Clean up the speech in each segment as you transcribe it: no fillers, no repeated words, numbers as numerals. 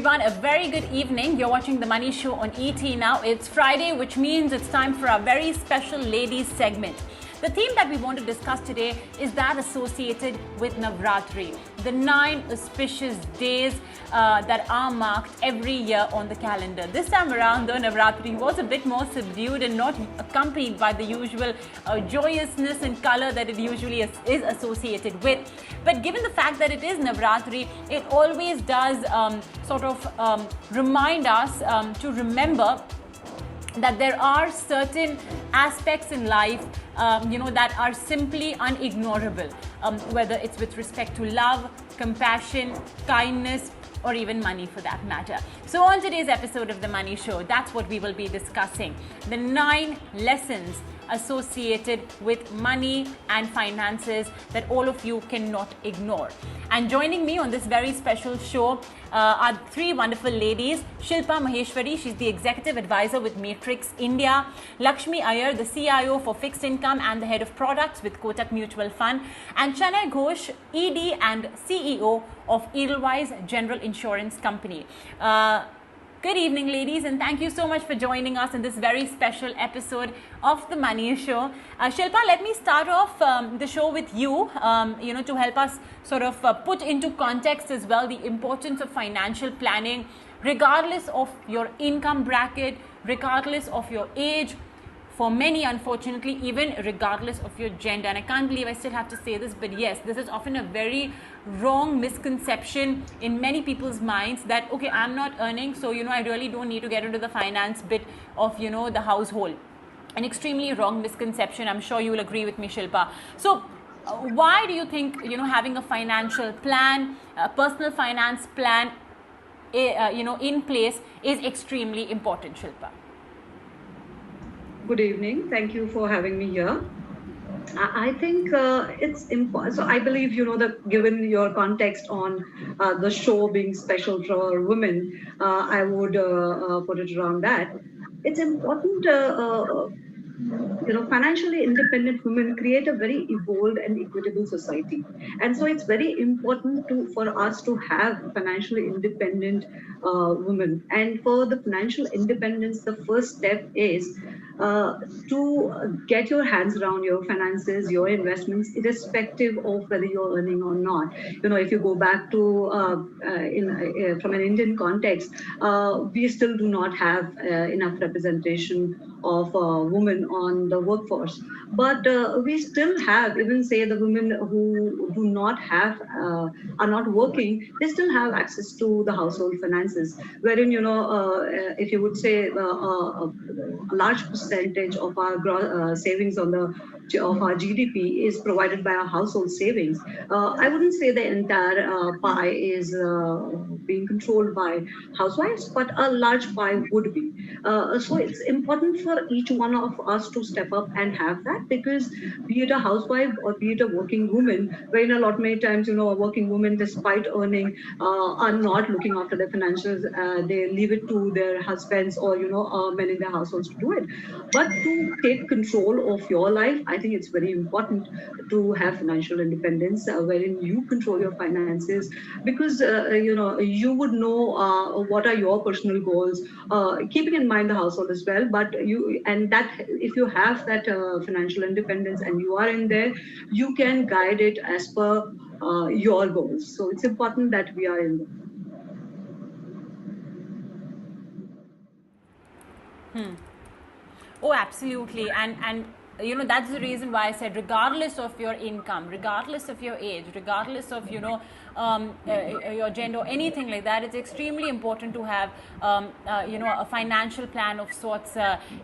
everyone. A very good evening. You're watching The Money Show on ET now. It's Friday, which means it's time for our very special ladies segment. The theme that we want to discuss today is that associated with Navratri, the 9 auspicious days that are marked every year on the calendar. This time around, though, Navratri was a bit more subdued and not accompanied by the usual joyousness and color that it usually is associated with. But given the fact that it is Navratri, it always does remind us to remember that there are certain aspects in life that are simply unignorable, whether it's with respect to love, compassion, kindness, or even money for that matter. So on today's episode of The Money Show, that's what we will be discussing. The 9 lessons associated with money and finances that all of you cannot ignore. And joining me on this very special show are 3 wonderful ladies. Shilpa Maheshwari, she's the Executive Advisor with Matrix India. Lakshmi Iyer, the CIO for Fixed Income and the Head of Products with Kotak Mutual Fund. And Shanai Ghosh, ED and CEO of Edelweiss General Insurance Company. Good evening, ladies, and thank you so much for joining us in this very special episode of The Money Show. Shilpa, let me start off the show with you, to help us put into context as well the importance of financial planning, regardless of your income bracket, regardless of your age, for many, unfortunately, even regardless of your gender. And I can't believe I still have to say this, but yes, this is often a very wrong misconception in many people's minds that, okay, I'm not earning, so, I really don't need to get into the finance bit of, the household. An extremely wrong misconception. I'm sure you will agree with me, Shilpa. So why do you think, having a financial plan, a personal finance plan, in place is extremely important, Shilpa? Good evening. Thank you for having me here. I think it's important. So I believe, that given your context on the show being special for women, I would put it around that. It's important, financially independent women create a very evolved and equitable society. And so it's very important for us to have financially independent women. And for the financial independence, the first step is to get your hands around your finances, your investments, irrespective of whether you're earning or not. If you go back to from an Indian context, we still do not have enough representation of women on the workforce. But we still have, even say the women who do not have, are not working, they still have access to the household finances, wherein, if you would say a large percentage of our savings of our GDP is provided by our household savings. I wouldn't say the entire pie is being controlled by housewives, but a large pie would be. So it's important for each one of us to step up and have that, because be it a housewife or be it a working woman, wherein a lot many times, a working woman, despite earning, are not looking after their finances. They leave it to their husbands or, men in their households to do it. But to take control of your life, I think it's very important to have financial independence, wherein you control your finances, because, you would know what are your personal goals, keeping in mind the household as well. But if you have that financial independence and you are in there, you can guide it as per your goals. So it's important that we are in there. Oh, absolutely. And that's the reason why I said, regardless of your income, regardless of your age, regardless of, your gender or anything like that, it's extremely important to have, a financial plan of sorts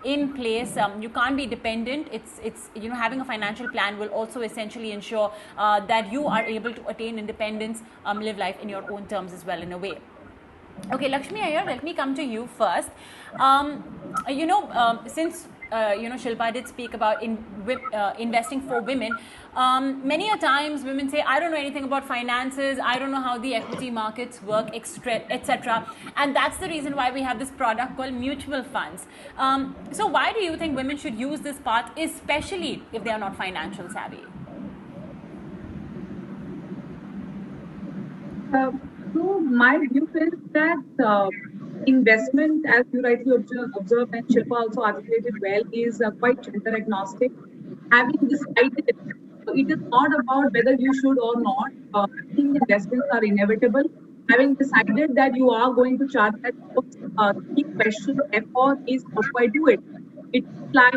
in place. You can't be dependent. It's having a financial plan will also essentially ensure that you are able to attain independence, live life in your own terms as well, in a way. Okay, Lakshmi Iyer, let me come to you first. Since Shilpa did speak about investing for women, many a times women say, I don't know anything about finances, I don't know how the equity markets work, etc. And that's the reason why we have this product called mutual funds. So why do you think women should use this part, especially if they are not financial savvy? So my view is that investment, as you rightly observed and Shilpa also articulated well, is quite gender agnostic. Having decided, it is not about whether you should or not. I think investments are inevitable. Having decided that you are going to charge that course, the key question therefore is how do I do it? It's like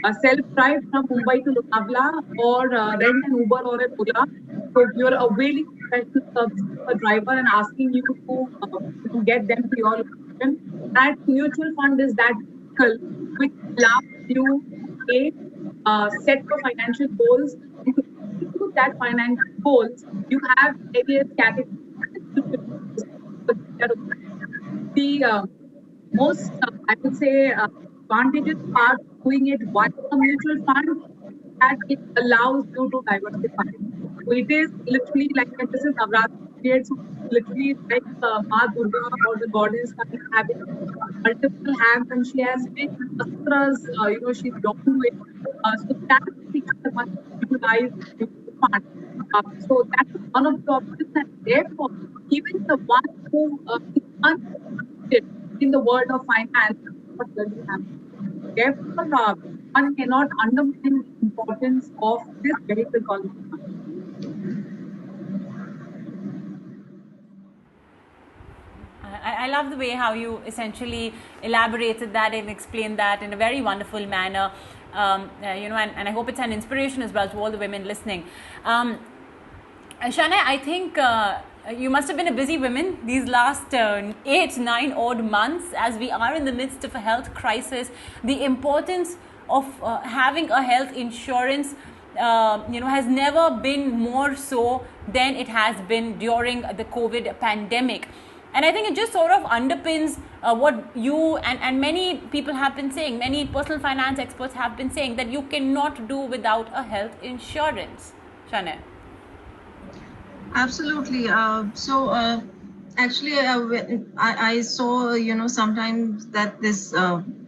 a self-drive from Mumbai to Lonavala or rent an Uber or an Ola. So you're availing professional services of a driver and asking you to get them to your location. That mutual fund is that vehicle which allows you a set of financial goals, and to execute that financial goals, you have various categories that you should the most, I would say, advantageous part of doing it via a mutual fund that it allows you to diversify. So it is literally like, and this is Navratri period, so literally like Ma Durga or the goddess kind of having multiple hands, and she has many astras, she's drawn to it. So that is the other one utilized mutual fund. So that is one of the options, and therefore, even the one who is in the world of finance what really happens. Therefore, one cannot undermine the importance of this vehicle called fund. I love the way how you essentially elaborated that and explained that in a very wonderful manner. And I hope it's an inspiration as well to all the women listening. Shanai, I think you must have been a busy woman these last 8-9 odd months as we are in the midst of a health crisis. The importance of having a health insurance has never been more so than it has been during the COVID pandemic. And I think it just sort of underpins what you and many people have been saying, many personal finance experts have been saying, that you cannot do without a health insurance. Shanai. Absolutely. Actually, I saw, sometimes that this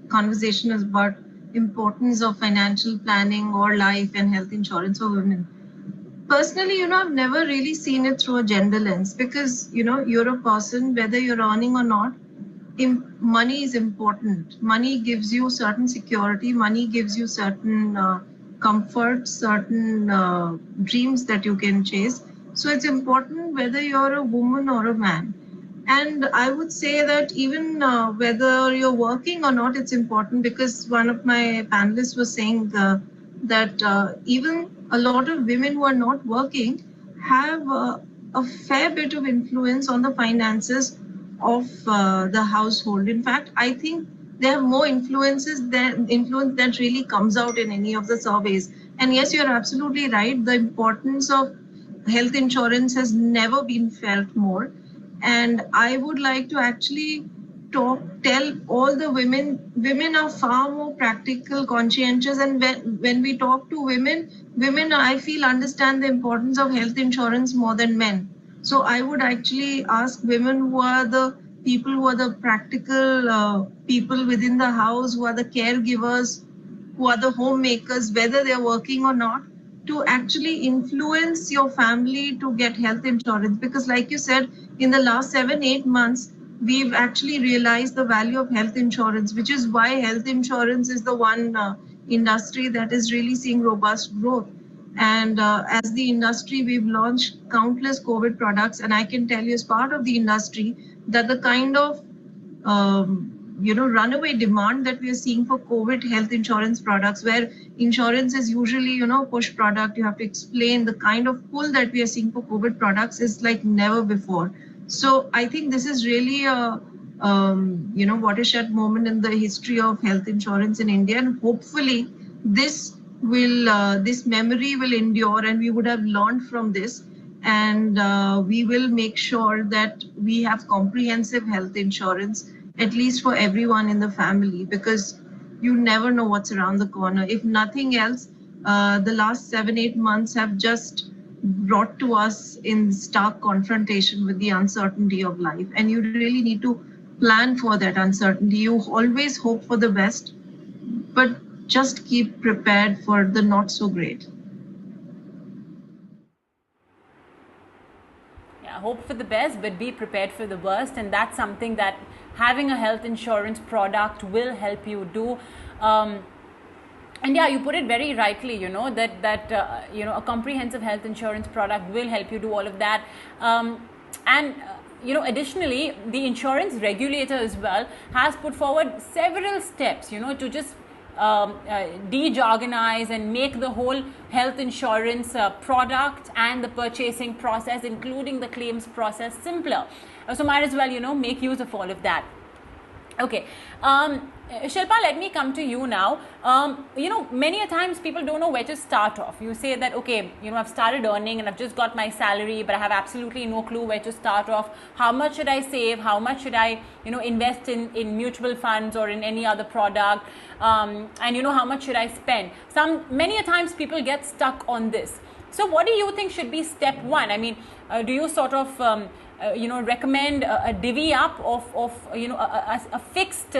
conversation is about importance of financial planning or life and health insurance for women. Personally, I've never really seen it through a gender lens because, you're a person, whether you're earning or not, money is important. Money gives you certain security. Money gives you certain comfort, certain dreams that you can chase. So it's important whether you're a woman or a man. And I would say that even whether you're working or not, it's important because one of my panelists was saying that even a lot of women who are not working have a fair bit of influence on the finances of the household. In fact, I think they have more influence that really comes out in any of the surveys. And yes, you're absolutely right. The importance of health insurance has never been felt more. And I would like to actually tell all the women are far more practical, conscientious, and when we talk to women I feel understand the importance of health insurance more than men. So I would actually ask women who are the people who are the practical people within the house, who are the caregivers, who are the homemakers, whether they're working or not, to actually influence your family to get health insurance. Because like you said, in the last 7-8 months, we've actually realized the value of health insurance, which is why health insurance is the one industry that is really seeing robust growth. And as the industry, we've launched countless COVID products. And I can tell you as part of the industry that the kind of runaway demand that we are seeing for COVID health insurance products, where insurance is usually, push product, you have to explain, the kind of pull that we are seeing for COVID products is like never before. So I think this is really a, watershed moment in the history of health insurance in India. And hopefully this memory will endure and we would have learned from this. And we will make sure that we have comprehensive health insurance, at least for everyone in the family, because you never know what's around the corner. If nothing else, the last 7-8 months have just brought to us in stark confrontation with the uncertainty of life. And you really need to plan for that uncertainty. You always hope for the best, but just keep prepared for the not so great. hope for the best, but be prepared for the worst. And that's something that having a health insurance product will help you do. And yeah, you put it very rightly, that a comprehensive health insurance product will help you do all of that. Additionally, the insurance regulator as well has put forward several steps, to just de-jargonize and make the whole health insurance product and the purchasing process, including the claims process, simpler. So might as well, make use of all of that. Okay, Shilpa, let me come to you now. Many a times people don't know where to start off. You say that, okay, I've started earning and I've just got my salary, but I have absolutely no clue where to start off. How much should I save? How much should I, invest in mutual funds or in any other product? And how much should I spend? Many a times people get stuck on this. So what do you think should be step one? I mean, do you sort of recommend a divvy up of a fixed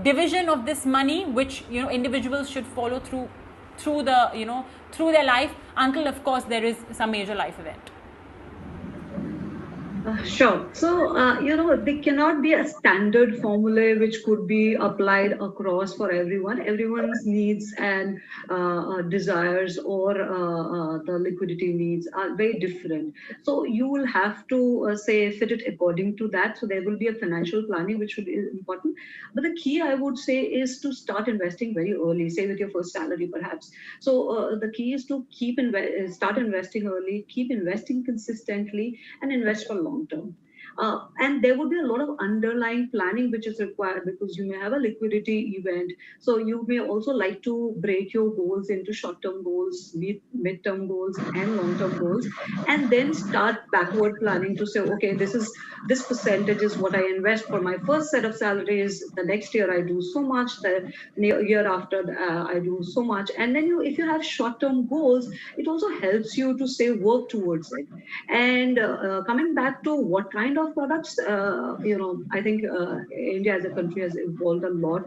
division of this money, which individuals should follow through their life, until of course there is some major life event? Sure. So, there cannot be a standard formula which could be applied across for everyone. Everyone's needs and desires or the liquidity needs are very different. So, you will have to fit it according to that. So, there will be a financial planning which would be important. But the key, I would say, is to start investing very early, say with your first salary perhaps. So, the key is to start investing early, keep investing consistently, and invest for long term. And there would be a lot of underlying planning which is required, because you may have a liquidity event. So you may also like to break your goals into short-term goals, mid-term goals, and long-term goals, and then start backward planning to say, okay, this percentage is what I invest for my first set of salaries. The next year I do so much. The year after I do so much. And then if you have short-term goals, it also helps you to work towards it. And coming back to what kind of products, I think India as a country has evolved a lot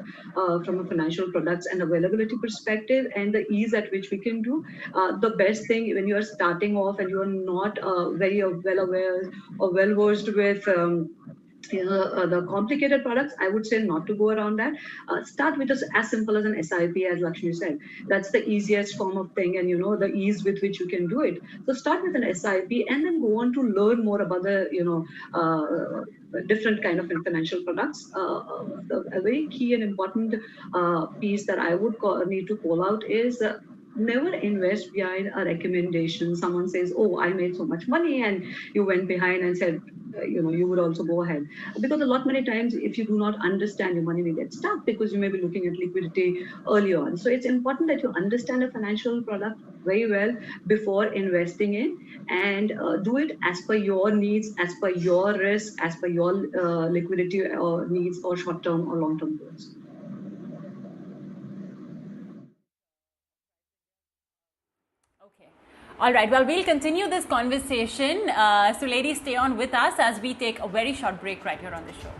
from a financial products and availability perspective, and the ease at which we can do. The best thing when you are starting off and you are not very well aware or well versed with the complicated products, I would say not to go around that. Start with as simple as an SIP, as Lakshmi said. That's the easiest form of thing, and the ease with which you can do it. So start with an SIP and then go on to learn more about the different kind of financial products. A very key and important piece that I would need to call out is never invest behind a recommendation. Someone says, oh, I made so much money, and you went behind and said, you would also go ahead. Because a lot many times, if you do not understand, your money may get stuck because you may be looking at liquidity early on. So it's important that you understand a financial product very well before investing in, and do it as per your needs, as per your risk, as per your liquidity or needs or short-term or long-term goals. All right, well, we'll continue this conversation. So ladies, stay on with us as we take a very short break right here on the show.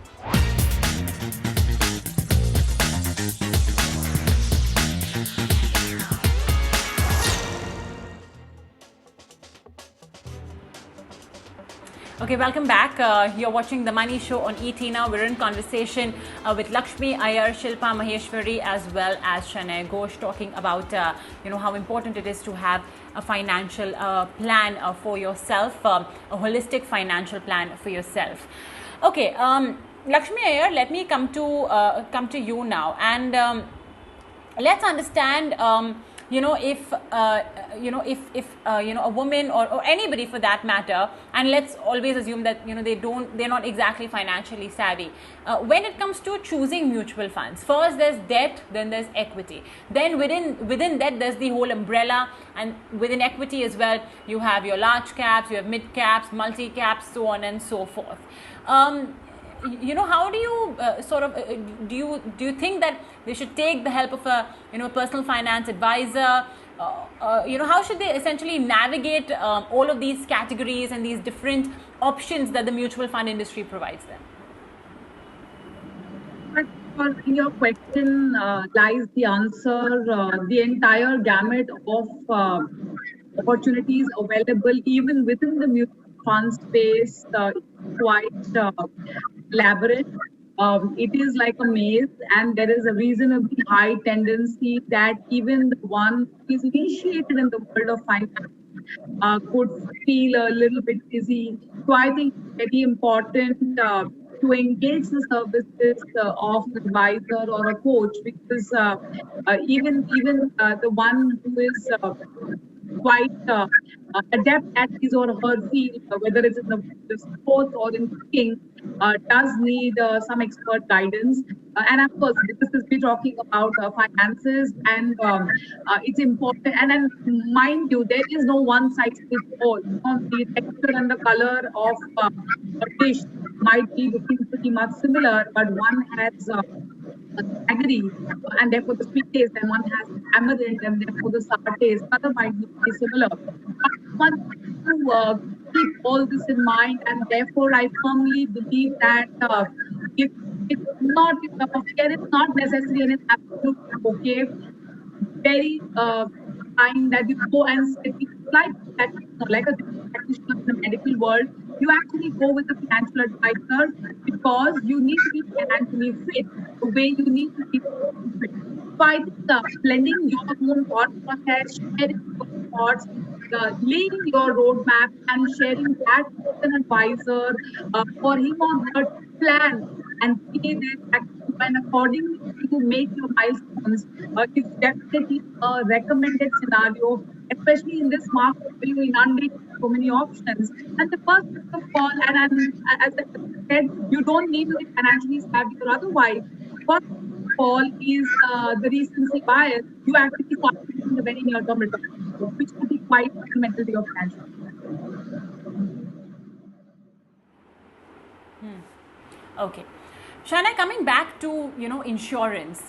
Okay, welcome back. You're watching The Money Show on ET now. We're in conversation with Lakshmi Iyer, Shilpa Maheshwari, as well as Shanai Ghosh, talking about how important it is to have a financial plan for yourself, a holistic financial plan for yourself. Okay, Lakshmi Iyer, let me come to you now, and let's understand. If a woman or anybody for that matter, and let's always assume that they're not exactly financially savvy. When it comes to choosing mutual funds, first there's debt, then there's equity. Then within that there's the whole umbrella, and within equity as well, you have your large caps, you have mid caps, multi caps, so on and so forth. How do you do you think that they should take the help of a personal finance advisor? How should they essentially navigate all of these categories and these different options that the mutual fund industry provides them? In your question lies the answer. The entire gamut of opportunities available even within the mutual fund space. It's quite elaborate. It is like a maze, and there is a reasonably high tendency that even the one who is initiated in the world of finance could feel a little bit dizzy. So I think it's very important to engage the services of an advisor or a coach, because even the one who is quite adept at his or her field, whether it's in the sports or in cooking, does need some expert guidance. And of course, this is we're talking about finances, and it's important. And then, mind you, there is no one size fits all. You know, the texture and the color of a dish might be looking pretty much similar, but one has jaggery, and therefore the sweet taste, and one has tamarind, and therefore the sour taste. Other might be very similar. But one needs to keep all this in mind, and therefore I firmly believe that if it's not, care is not necessary and it's absolutely okay, very time that you go and sit like practitioner, like a practitioner in the medical world, you actually go with a financial advisor because you need to be financially fit the way you need to be fit. So I think blending your own thought process, sharing your thoughts, laying your roadmap and sharing that with an advisor for him or her to plan and pay their taxes and accordingly to make your milestones is definitely a recommended scenario, especially in this market where you're inundated with so many options. And the first of all, and as I said, you don't need to be financially savvy or otherwise. First of all is the recency bias. You actually contribute in the very near term return, which could be quite fundamental to your financial. Okay. Shanai, coming back to, insurance.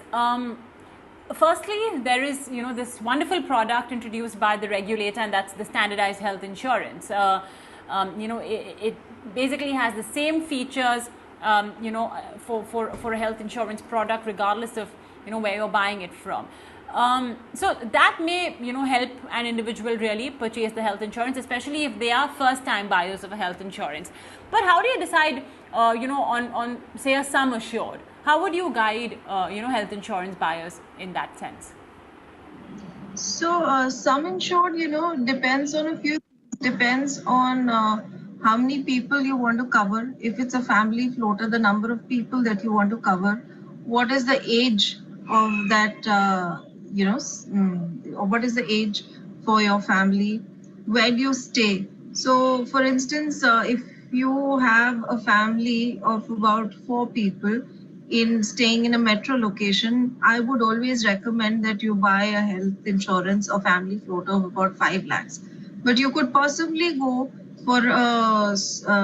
Firstly, there is, this wonderful product introduced by the regulator, and that's the standardized health insurance. It basically has the same features, for a health insurance product, regardless of, where you're buying it from. So that may, help an individual really purchase the health insurance, especially if they are first-time buyers of a health insurance. But how do you decide, on say a sum assured? How would you guide, health insurance buyers in that sense? So sum insured, depends on a few things. Depends on how many people you want to cover. If it's a family floater, the number of people that you want to cover. What is the age of that, what is the age for your family? Where do you stay? So for instance, if you have a family of about 4 people in staying in a metro location, I would always recommend that you buy a health insurance or family floater of about 5 lakhs. But you could possibly go for a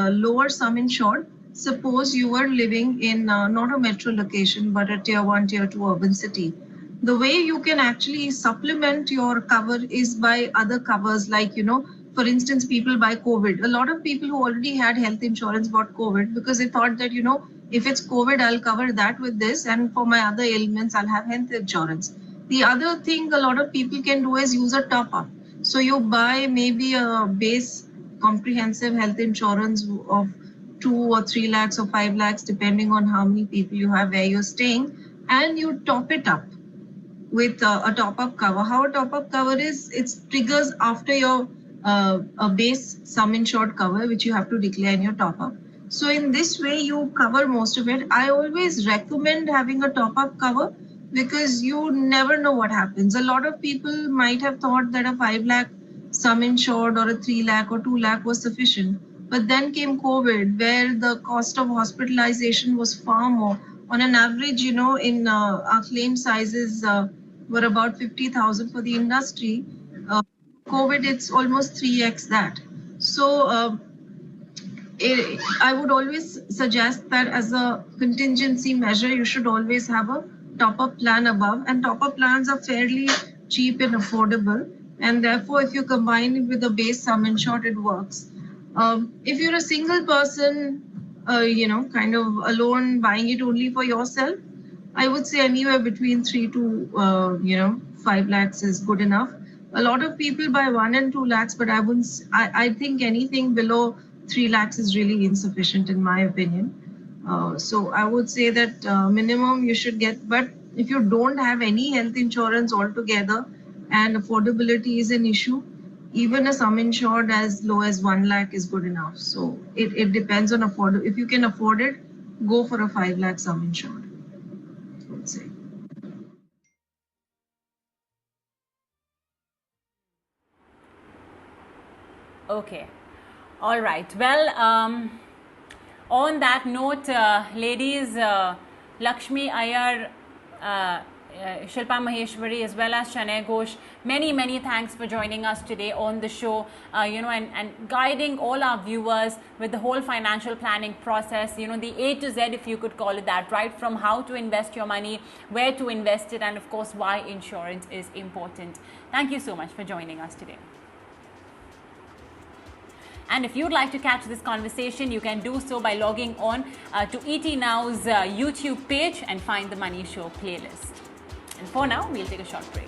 lower sum insured. Suppose you were living in not a metro location, but a tier 1, tier 2 urban city. The way you can actually supplement your cover is by other covers, like, for instance, people buy COVID. A lot of people who already had health insurance bought COVID because they thought that, if it's COVID, I'll cover that with this, and for my other ailments, I'll have health insurance. The other thing a lot of people can do is use a top up. So you buy maybe a base comprehensive health insurance of 2 or 3 lakhs or 5 lakhs, depending on how many people you have, where you're staying, and you top it up with a top-up cover. How a top-up cover is, it triggers after your a base sum insured cover, which you have to declare in your top-up. So in this way, you cover most of it. I always recommend having a top-up cover because you never know what happens. A lot of people might have thought that a 5 lakh sum insured or a 3 lakh or 2 lakh was sufficient. But then came COVID, where the cost of hospitalization was far more. On an average, in our claim sizes were about 50,000 for the industry. COVID, it's almost 3x that. So I would always suggest that as a contingency measure, you should always have a top-up plan above, and top-up plans are fairly cheap and affordable. And therefore, if you combine it with the base sum insured, it works. If you're a single person, kind of alone, buying it only for yourself, I would say anywhere between 3 to 5 lakhs is good enough. A lot of people buy 1 and 2 lakhs, but I think anything below 3 lakhs is really insufficient in my opinion. So I would say that minimum you should get, but if you don't have any health insurance altogether and affordability is an issue, even a sum insured as low as 1 lakh is good enough. So it depends on if you can afford it, go for a 5 lakh sum insured, I would say. Okay. All right. Well, on that note, ladies, Lakshmi Iyer, Shilpa Maheshwari, as well as Shanai Ghosh, many thanks for joining us today on the show, and guiding all our viewers with the whole financial planning process, the A to Z, if you could call it that, right from how to invest your money, where to invest it, and of course why insurance is important. Thank you so much for joining us today. And if you'd like to catch this conversation, you can do so by logging on to ET Now's YouTube page and find the Money Show playlist. And for now, we'll take a short break.